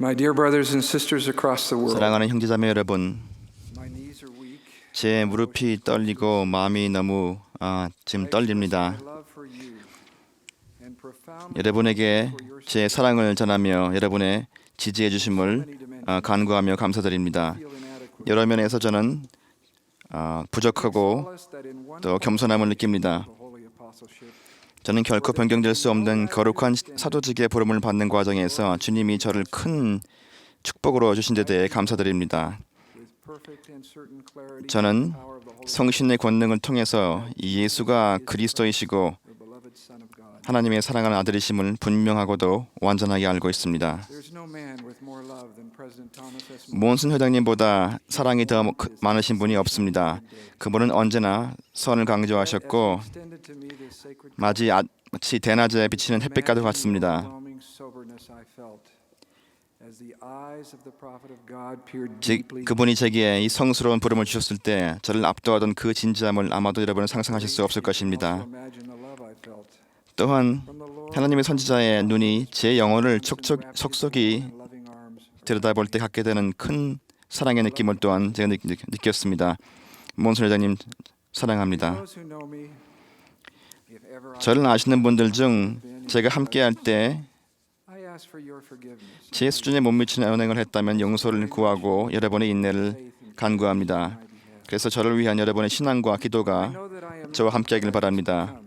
My dear brothers and sisters across the world, 사랑하는 형제자매 여러분, my knees are weak. 제 무릎이 떨리고 마음이 너무 지금 떨립니다. My love for you and profound 여러분에게 제 사랑을 전하며 여러분의 지지해 주심을 간구하며 감사드립니다. 여러 면에서 저는 부족하고 또 겸손함을 느낍니다. 저는 결코 변경될 수 없는 거룩한 사도직의 부름을 받는 과정에서 주님이 저를 큰 축복으로 주신 데 대해 감사드립니다. 저는 성신의 권능을 통해서 예수가 그리스도이시고 하나님의 사랑하는 아들이심을 분명하고도 완전하게 알고 있습니다. 몬슨 회장님보다 사랑이 더 많으신 분이 없습니다. 그분은 언제나 선을 강조하셨고 마치 대낮에 비치는 햇빛과도 같습니다. 그분이 제게 이 성스러운 부름을 주셨을 때 저를 압도하던 그 진지함을 아마도 여러분은 상상하실 수 없을 것입니다. 또한 하나님의 선지자의 눈이 제 영혼을 속속이 들여다볼 때 갖게 되는 큰 사랑의 느낌을 또한 제가 느꼈습니다. 몬슨 회장님 사랑합니다. 저를 아시는 분들 중 제가 함께할 때 제 수준에 못 미치는 언행을 했다면 용서를 구하고 여러분의 인내를 간구합니다. 그래서 저를 위한 여러분의 신앙과 기도가 저와 함께하길 바랍니다.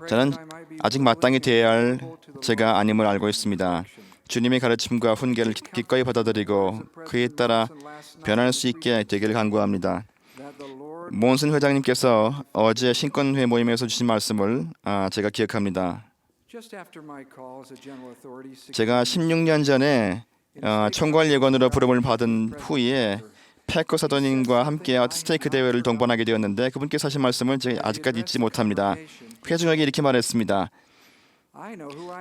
저는 아직 마땅히 대해야 할 제가 아님을 알고 있습니다. 주님의 가르침과 훈계를 기꺼이 받아들이고 그에 따라 변할 수 있게 되기를 간구합니다. 몬슨 회장님께서 어제 신권회 모임에서 주신 말씀을 제가 기억합니다. 제가 16년 전에 총괄 예관으로 부름을 받은 후에 패커 사도님과 함께 스테이크 대회를 동반하게 되었는데 그분께서 하신 말씀을 제가 아직까지 잊지 못합니다. 회중에게 이렇게 말했습니다.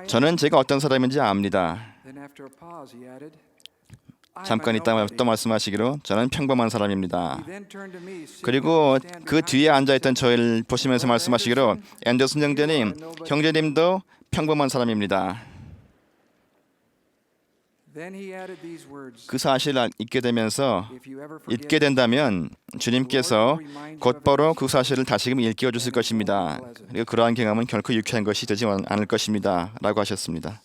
저는 제가 어떤 사람인지 압니다. 잠깐 있다가 또 말씀하시기로 저는 평범한 사람입니다. 그리고 그 뒤에 앉아있던 저를 보시면서 말씀하시기로 앤더슨 형제님도 평범한 사람입니다. 그 사실을 잊게 된다면 주님께서 곧바로 그 사실을 다시금 일깨워 주실 것입니다. 그리고 그러한 경험은 결코 유쾌한 것이 되지 않을 것입니다. 라고 하셨습니다.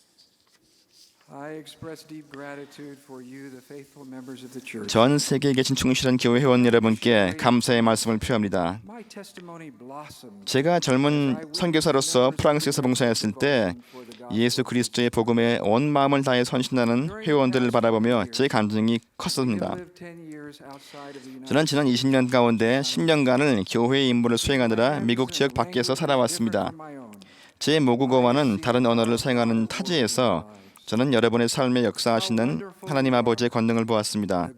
전 세계에 계신 충실한 교회 회원 여러분께 감사의 말씀을 표합니다. 제가 젊은 선교사로서 프랑스에서 봉사했을 때 예수 그리스도의 복음에 온 마음을 다해 헌신하는 회원들을 바라보며 제 감정이 컸습니다. 저는 지난 20년 가운데 10년간을 교회의 임무를 수행하느라 미국 지역 밖에서 살아왔습니다. 제 모국어와는 다른 언어를 사용하는 타지에서 저는 여러분의 삶에 역사하시는 하나님 아버지의 권능을 보았습니다.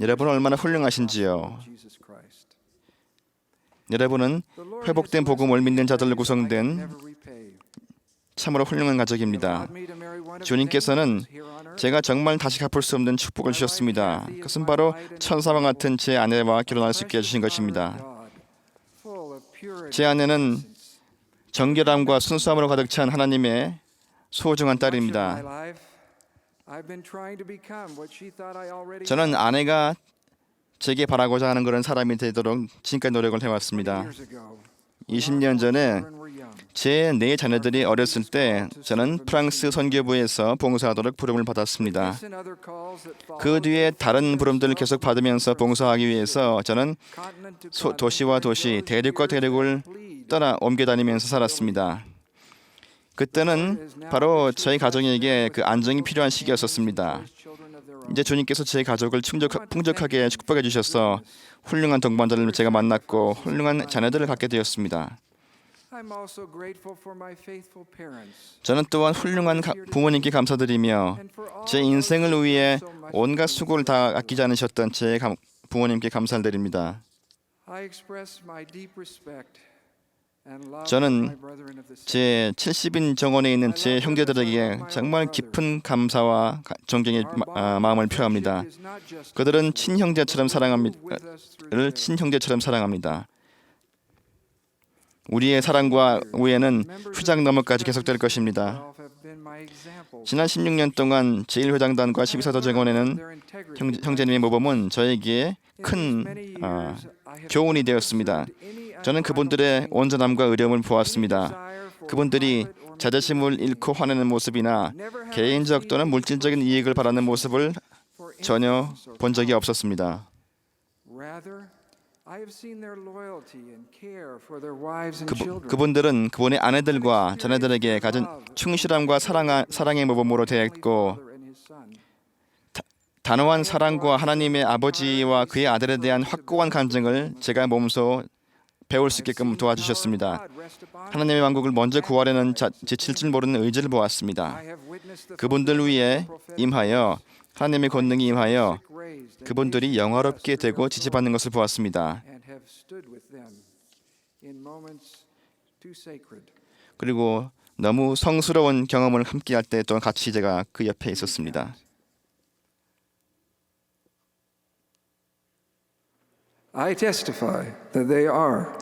여러분은 얼마나 훌륭하신지요. 여러분은 회복된 복음을 믿는 자들로 구성된 참으로 훌륭한 가족입니다. 주님께서는 제가 정말 다시 갚을 수 없는 축복을 주셨습니다. 그것은 바로 천사와 같은 제 아내와 결혼할 수 있게 해주신 것입니다. 제 아내는 정결함과 순수함으로 가득 찬 하나님의 소중한 딸입니다. 저는 아내가 제게 바라고자 하는 그런 사람이 되도록 지금까지 노력을 해왔습니다. 20년 전에 제 네 자녀들이 어렸을 때 저는 프랑스 선교부에서 봉사하도록 부름을 받았습니다. 그 뒤에 다른 부름들을 계속 받으면서 봉사하기 위해서 저는 도시와 도시, 대륙과 대륙을 따라 옮겨 다니면서 살았습니다. 그때는 바로 저희 가정에게 그 안정이 필요한 시기였었습니다. 이제 주님께서 제 가족을 풍족하게 축복해 주셔서 훌륭한 동반자를 제가 만났고 훌륭한 자녀들을 갖게 되었습니다. 저는 또한 훌륭한 부모님께 감사드리며 제 인생을 위해 온갖 수고를 다 아끼지 않으셨던 제 부모님께 감사를 드립니다. 저는 제 70인 정원에 있는 제 형제들에게 정말 깊은 감사와 존경의 마음을 표합니다. 그들은 친형제처럼 사랑합니다. 우리의 사랑과 우애는 휘장 너머까지 계속될 것입니다. 지난 16년 동안 제1회장단과 12사도정원에는 형제님의 모범은 저에게 큰 교훈이 되었습니다. 저는 그분들의 온전함과 의로움을 보았습니다. 그분들이 자존심을 잃고 화내는 모습이나 개인적 또는 물질적인 이익을 바라는 모습을 전혀 본 적이 없었습니다. 그분들은 그분의 아내들과 자녀들에게 가진 충실함과 사랑의 모범으로 대했고, 단호한 사랑과 하나님의 아버지와 그의 아들에 대한 확고한 간증을 제가 몸소 배울 수 있게끔 도와주셨습니다. 하나님의 왕국을 먼저 구하려는 지칠 줄 모르는 의지를 보았습니다. 그분들 위에 임하여 하나님의 권능이 임하여 그분들이 영화롭게 되고 지지받는 것을 보았습니다. 그리고 너무 성스러운 경험을 함께할 때 또한 같이 제가 그 옆에 있었습니다.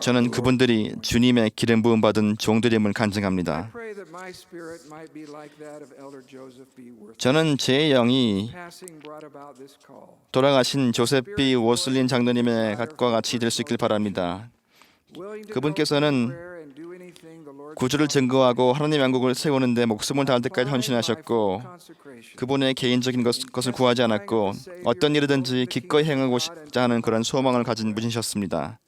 저는 그분들이 주님의 기름 부음 받은 종들임을 간증합니다. 저는 제 영이 돌아가신 조셉 B. 워슬린 장로님의 것과 같이 될 수 있길 바랍니다. 그분께서는 구주를 증거하고 하나님의 왕국을 세우는 데 목숨을 다할 때까지 헌신하셨고, 그분의 개인적인 것을 구하지 않았고 어떤 일이든지 기꺼이 행하고자 하는 그런 소망을 가진 분이셨습니다.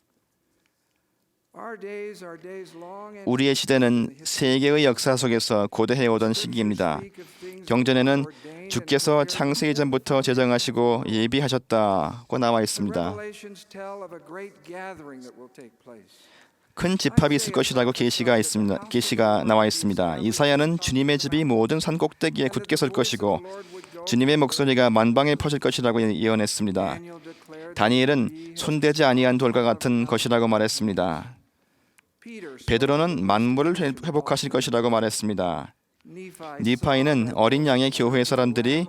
우리의 시대는 세계의 역사 속에서 고대해오던 시기입니다. 경전에는 주께서 창세 이전부터 제정하시고 예비하셨다고 나와 있습니다. 큰 집합이 있을 것이라고 계시가 나와 있습니다. 이사야는 주님의 집이 모든 산 꼭대기에 굳게 설 것이고 주님의 목소리가 만방에 퍼질 것이라고 예언했습니다. 다니엘은 손대지 아니한 돌과 같은 것이라고 말했습니다. 베드로는 만물을 회복하실 것이라고 말했습니다. 니파이는 어린 양의 교회 사람들이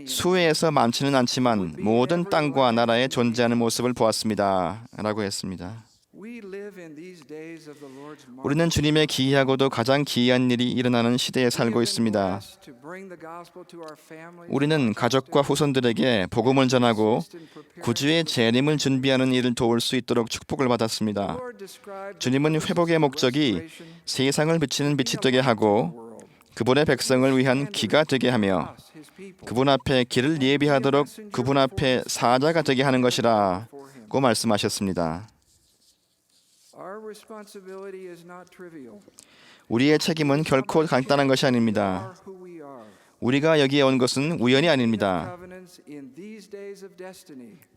수에서 많지는 않지만 모든 땅과 나라에 존재하는 모습을 보았습니다. 라고 했습니다. 우리는 주님의 기이하고도 가장 기이한 일이 일어나는 시대에 살고 있습니다. 우리는 가족과 후손들에게 복음을 전하고 구주의 재림을 준비하는 일을 도울 수 있도록 축복을 받았습니다. 주님은 회복의 목적이 세상을 비치는 빛이 되게 하고 그분의 백성을 위한 기가 되게 하며 그분 앞에 길을 예비하도록 그분 앞에 사자가 되게 하는 것이라고 말씀하셨습니다. 우리의 책임은 결코 간단한 것이 아닙니다. 우리가 여기에 온 것은 우연이 아닙니다.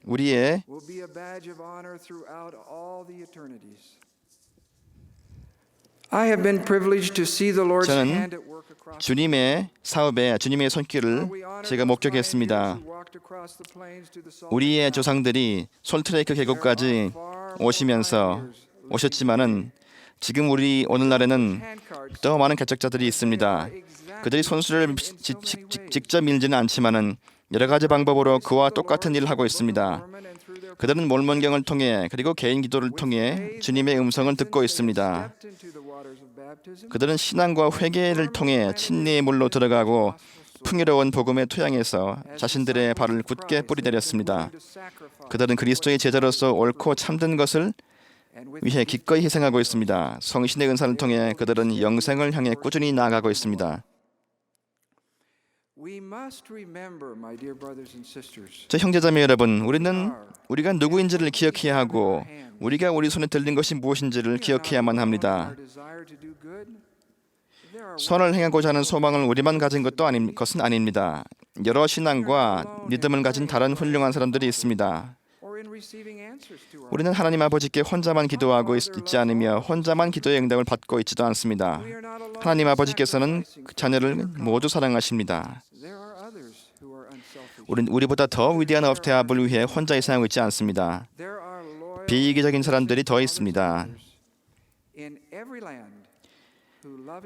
우리의 저는 주님의 사업에 주님의 손길을 제가 목격했습니다. 우리의 조상들이 솔트레이크 계곡까지 오셨지만은 지금 우리 오늘날에는 더 많은 개척자들이 있습니다. 그들이 손수를 직접 밀지는 않지만은 여러 가지 방법으로 그와 똑같은 일을 하고 있습니다. 그들은 몰몬경을 통해 그리고 개인 기도를 통해 주님의 음성을 듣고 있습니다. 그들은 신앙과 회개를 통해 침례의 물로 들어가고 풍요로운 복음의 토양에서 자신들의 발을 굳게 뿌리내렸습니다. 그들은 그리스도의 제자로서 옳고 참된 것을 위해 기꺼이 희생하고 있습니다. 성신의 은사를 통해 그들은 영생을 향해 꾸준히 나아가고 있습니다. 저 형제자매 여러분, 우리가 누구인지를 기억해야 하고 우리가 우리 손에 들린 것이 무엇인지를 기억해야만 합니다. 선을 행하고자 하는 소망을 우리만 가진 것은 아닙니다. 여러 신앙과 믿음을 가진 다른 훌륭한 사람들이 있습니다. 우리는 하나님 아버지께 혼자만 기도하고 있지 않으며 혼자만 기도의 응답을 받고 있지도 않습니다. 하나님 아버지께서는 그 자녀를 모두 사랑하십니다. 우리보다 더 위대한 업대합을 위해 혼자 희생하고 있지 않습니다. 비이기적인 사람들이 더 있습니다.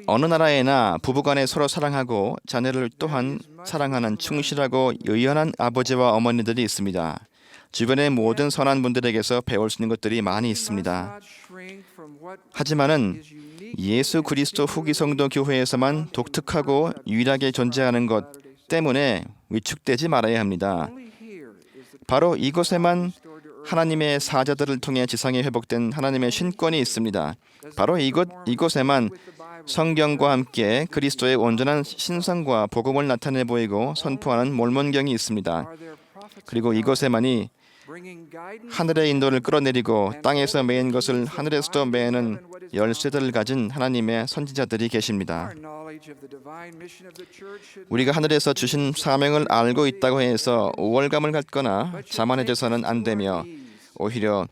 어느 나라에나 부부간에 서로 사랑하고 자녀를 또한 사랑하는 충실하고 의연한 아버지와 어머니들이 있습니다. 주변의 모든 선한 분들에게서 배울 수 있는 것들이 많이 있습니다. 하지만은 예수 그리스도 후기 성도 교회에서만 독특하고 유일하게 존재하는 것 때문에 위축되지 말아야 합니다. 바로 이곳에만 하나님의 사자들을 통해 지상에 회복된 하나님의 신권이 있습니다. 바로 이곳에만 성경과 함께 그리스도의 온전한 신성과 복음을 나타내 보이고 선포하는 몰몬경이 있습니다. 그리고 이곳에만이 하늘의 인도를 끌어내리고 땅에서 매인 것을 하늘에서도 매는 열쇠들을 가진 하나님의 선지자들이 계십니다. 우리가 하늘에서 주신 사명을 알고 있다고 해서 우월감을 갖거나 자만해져서는 안 되며 오히려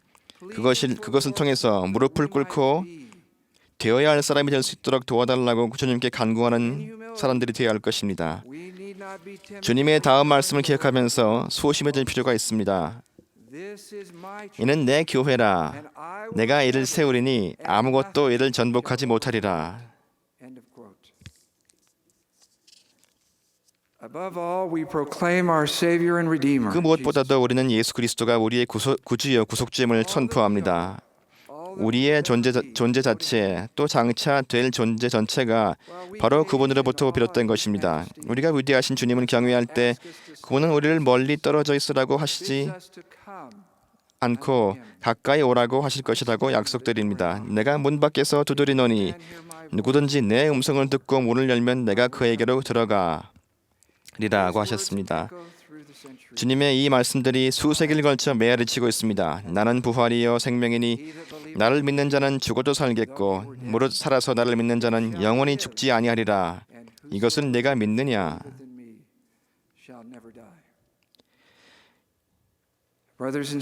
그것을 통해서 무릎을 꿇고 되어야 할 사람이 될 수 있도록 도와달라고 주님께 간구하는 사람들이 되어야 할 것입니다. 주님의 다음 말씀을 기억하면서 소심해질 필요가 있습니다. 이는 내 교회라. 내가 이를 세우리니 아무것도 이를 전복하지 못하리라. 그 무엇보다도 우리는 예수 그리스도가 우리의 구주여 구속주임을 선포합니다. 우리의 존재 자체 또 장차 될 존재 전체가 바로 그분으로부터 비롯된 것입니다. 우리가 위대하신 주님을 경외할 때 그분은 우리를 멀리 떨어져 있으라고 하시지 않고 가까이 오라고 하실 것이라고 약속드립니다. 내가 문 밖에서 두드리노니 누구든지 내 음성을 듣고 문을 열면 내가 그에게로 들어가리라고 하셨습니다. 주님의 이 말씀들이 수세기를 걸쳐 메아리치고 있습니다. 나는 부활이요 생명이니 나를 믿는 자는 죽어도 살겠고 무릇 살아서 나를 믿는 자는 영원히 죽지 아니하리라. 이것을 내가 믿느냐?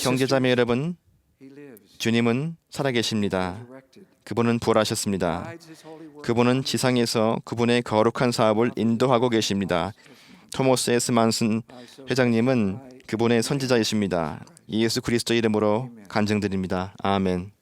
형제자매 여러분, 주님은 살아계십니다. 그분은 부활하셨습니다. 그분은 지상에서 그분의 거룩한 사업을 인도하고 계십니다. 토머스 S. 만슨 회장님은 그분의 선지자이십니다. 예수 그리스도 이름으로 간증드립니다. 아멘.